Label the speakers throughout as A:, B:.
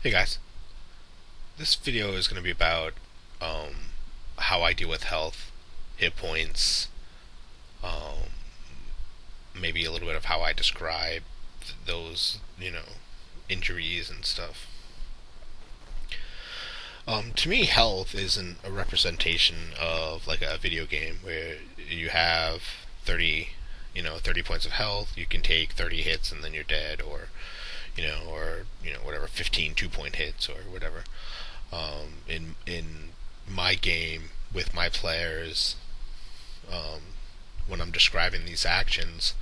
A: Hey guys, this video is going to be about how I deal with health, hit points, um, maybe a little bit of how I describe those, injuries and stuff. To me, health isn't a representation of like a video game where you have 30 points of health. You can take 30 hits and then you're dead, or whatever, 15 2-point hits or whatever. In my game with my players, when I'm describing these actions,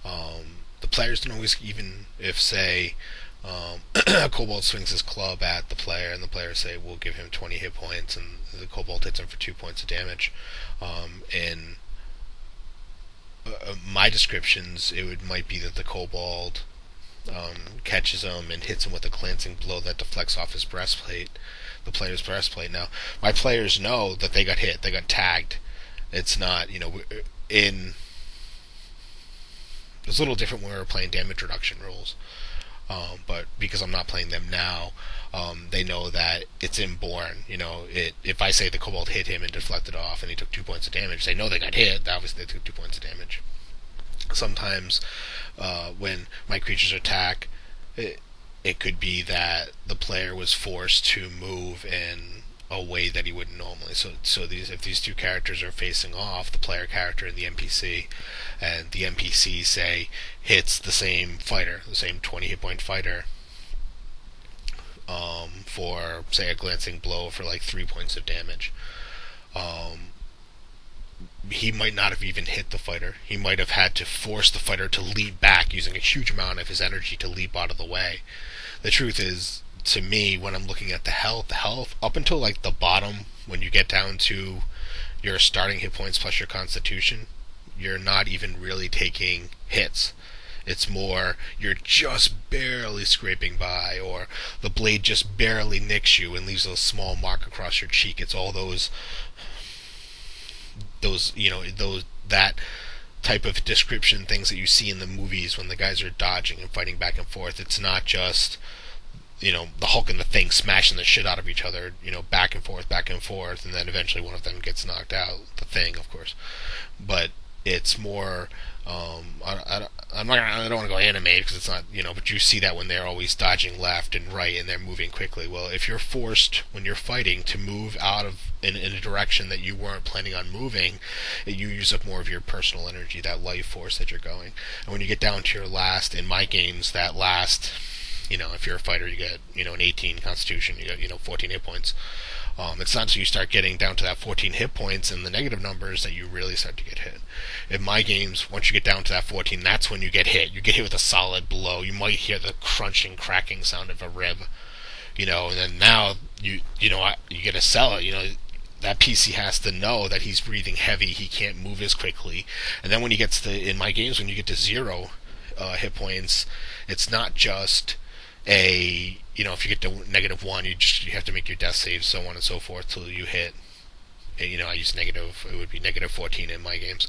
A: the players don't always, even if say a kobold swings his club at the player and the player say we'll give him 20 hit points and the kobold hits him for 2 points of damage. In my descriptions, might be that the kobold catches him and hits him with a glancing blow that deflects off his breastplate, the player's breastplate. Now, my players know that they got hit, they got tagged. It's not, in. It's a little different when we were playing damage reduction rules, but because I'm not playing them now, they know that it's inborn. If I say the kobold hit him and deflected off, and he took 2 points of damage, they know they got hit. Obviously, they took 2 points of damage. Sometimes, when my creatures attack, it could be that the player was forced to move in a way that he wouldn't normally. So if these two characters are facing off, the player character and the NPC, and the NPC say hits the same fighter, the same 20 hit point fighter, for say a glancing blow for like 3 points of damage. He might not have even hit the fighter. He might have had to force the fighter to leap back using a huge amount of his energy to leap out of the way. The truth is, to me, when I'm looking at the health up until like the bottom, when you get down to your starting hit points plus your constitution, you're not even really taking hits. It's more you're just barely scraping by, or the blade just barely nicks you and leaves a small mark across your cheek. It's all those that type of description things that you see in the movies when the guys are dodging and fighting back and forth. It's not just the Hulk and the Thing smashing the shit out of each other, back and forth, and then eventually one of them gets knocked out. The Thing, of course, but it's more. I don't want to go anime because it's not, but you see that when they're always dodging left and right and they're moving quickly. Well, if you're forced when you're fighting to move out of in a direction that you weren't planning on moving, you use up more of your personal energy, that life force that you're going. And when you get down to your last, in my games, that last, if you're a fighter, you get, an 18 constitution, you get, 14 hit points. It's not until you start getting down to that 14 hit points and the negative numbers that you really start to get hit. In my games, once you get down to that 14, that's when you get hit. You get hit with a solid blow. You might hear the crunching, cracking sound of a rib, and then now you get to sell it. That PC has to know that he's breathing heavy. He can't move as quickly. And then when he gets in my games, when you get to 0 hit points, it's not just if you get to -1, you have to make your death save, so on and so forth, till you hit. And, I use it would be -14 in my games.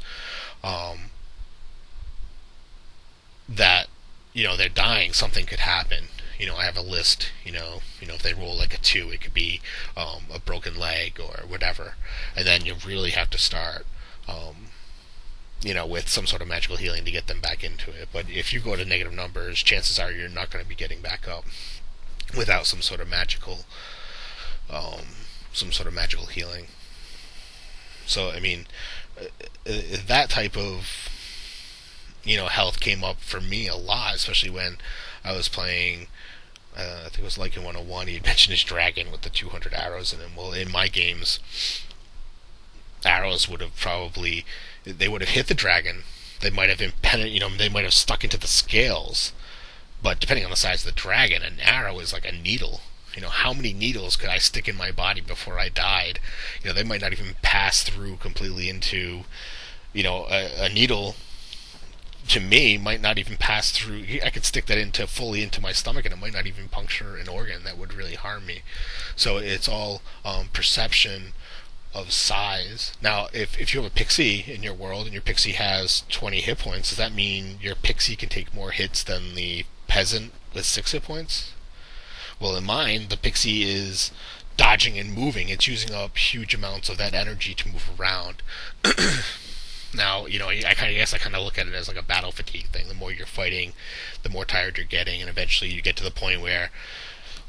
A: That they're dying, something could happen. I have a list. If they roll like a 2, it could be a broken leg or whatever, and then you really have to start. With some sort of magical healing to get them back into it. But if you go to negative numbers, chances are you're not going to be getting back up without some sort of magical healing. So I mean, that type of health came up for me a lot, especially when I was playing. I think it was Lycan 101. He had mentioned his dragon with the 200 arrows in him. Well, in my games, arrows would have hit the dragon. They might have they might have stuck into the scales. But depending on the size of the dragon, an arrow is like a needle. How many needles could I stick in my body before I died? They might not even pass through completely into, a needle. To me, might not even pass through. I could stick that fully into my stomach, and it might not even puncture an organ that would really harm me. So it's all perception of size. Now, if you have a pixie in your world and your pixie has 20 hit points, does that mean your pixie can take more hits than the peasant with 6 hit points? Well, in mine, the pixie is dodging and moving. It's using up huge amounts of that energy to move around. Now, I guess I kind of look at it as like a battle fatigue thing. The more you're fighting, the more tired you're getting, and eventually you get to the point where,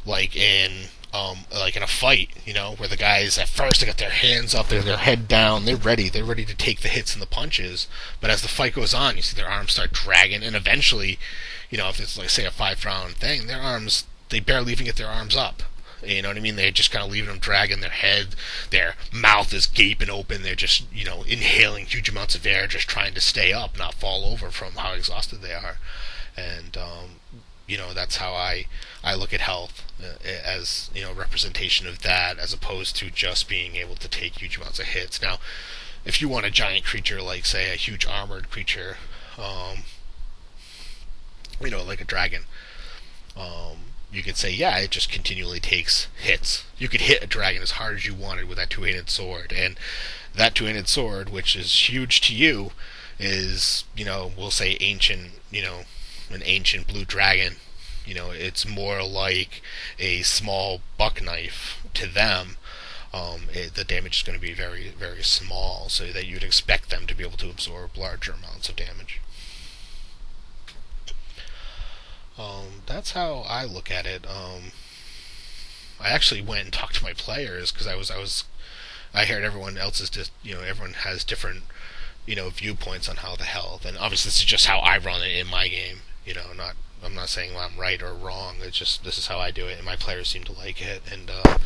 A: like in a fight, where the guys at first they got their hands up, their head down, they're ready to take the hits and the punches. But as the fight goes on, you see their arms start dragging, and eventually, if it's like say a 5 round thing, their arms they barely even get their arms up. You know what I mean? They're just kind of leaving them dragging their head. Their mouth is gaping open. They're just, inhaling huge amounts of air, just trying to stay up, not fall over from how exhausted they are. And, that's how I look at health as, representation of that, as opposed to just being able to take huge amounts of hits. Now, if you want a giant creature, like, say, a huge armored creature, like a dragon, you could say, yeah, it just continually takes hits. You could hit a dragon as hard as you wanted with that two-handed sword, and that two-handed sword, which is huge to you, is, we'll say ancient, an ancient blue dragon. It's more like a small buck knife to them. The damage is going to be very, very small, so that you'd expect them to be able to absorb larger amounts of damage. That's how I look at it. I actually went and talked to my players because I heard everyone else's everyone has different viewpoints on how the health, and obviously this is just how I run it in my game. I'm not saying I'm right or wrong. It's just this is how I do it, and my players seem to like it. And I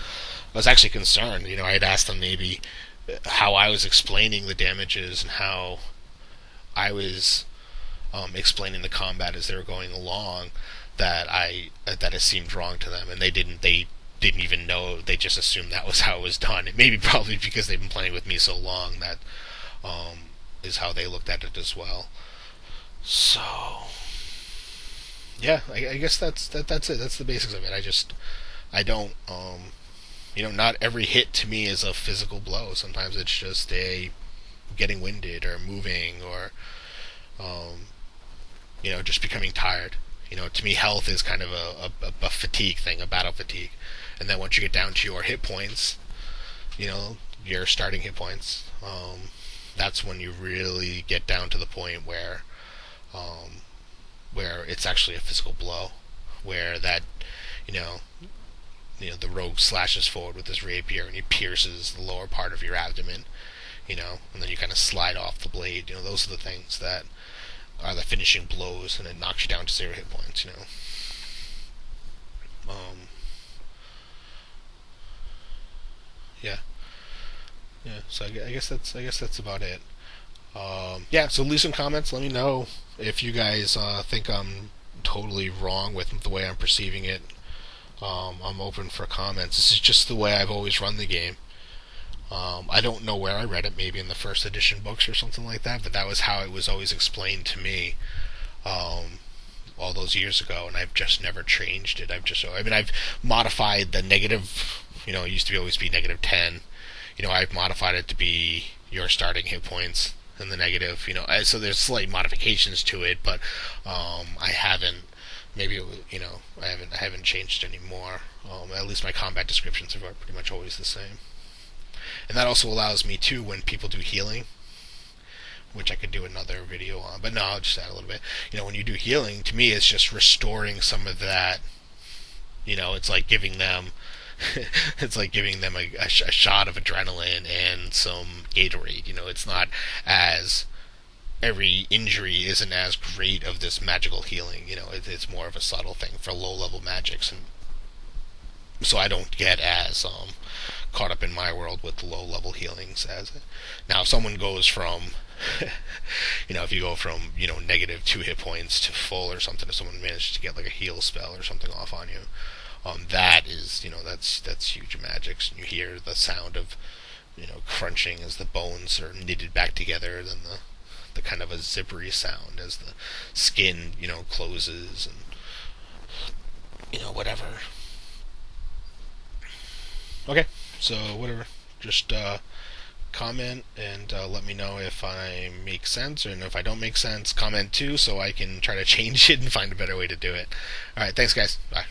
A: was actually concerned. I had asked them maybe how I was explaining the damages and how I was explaining the combat as they were going along, that it seemed wrong to them, and they didn't even know. They just assumed that was how it was done. It maybe probably because they've been playing with me so long, that is how they looked at it as well. So yeah, I guess that's it. That's the basics of it. I don't not every hit to me is a physical blow. Sometimes it's just a getting winded or moving or just becoming tired. To me, health is kind of a fatigue thing, a battle fatigue. And then once you get down to your hit points, your starting hit points, that's when you really get down to the point where it's actually a physical blow, where that, the rogue slashes forward with his rapier and he pierces the lower part of your abdomen, and then you kind of slide off the blade. Those are the things that are the finishing blows, and it knocks you down to 0 hit points. Yeah. So I guess that's about it. So leave some comments. Let me know if you guys think I'm totally wrong with the way I'm perceiving it. I'm open for comments. This is just the way I've always run the game. I don't know where I read it, maybe in the first edition books or something like that, but that was how it was always explained to me all those years ago, and I've just never changed it. I've modified the negative, it used to always be -10. I've modified it to be your starting hit points and the negative, so there's slight modifications to it, but I haven't, I haven't changed anymore. At least my combat descriptions are pretty much always the same. And that also allows me too, when people do healing, which I could do another video on, but no, I'll just add a little bit. When you do healing, to me it's just restoring some of that. It's like giving them a shot of adrenaline and some Gatorade. It's not as, every injury isn't as great of this magical healing. It's more of a subtle thing for low level magics, and so I don't get as caught up in my world with the low level healings as it. Now if someone goes from if you go from -2 hit points to full or something, if someone manages to get like a heal spell or something off on you, that is that's huge magics, and you hear the sound of crunching as the bones are knitted back together, then the kind of a zippery sound as the skin closes, and whatever. Okay, so whatever. Just comment and let me know if I make sense, and if I don't make sense, comment too, so I can try to change it and find a better way to do it. Alright, thanks guys. Bye.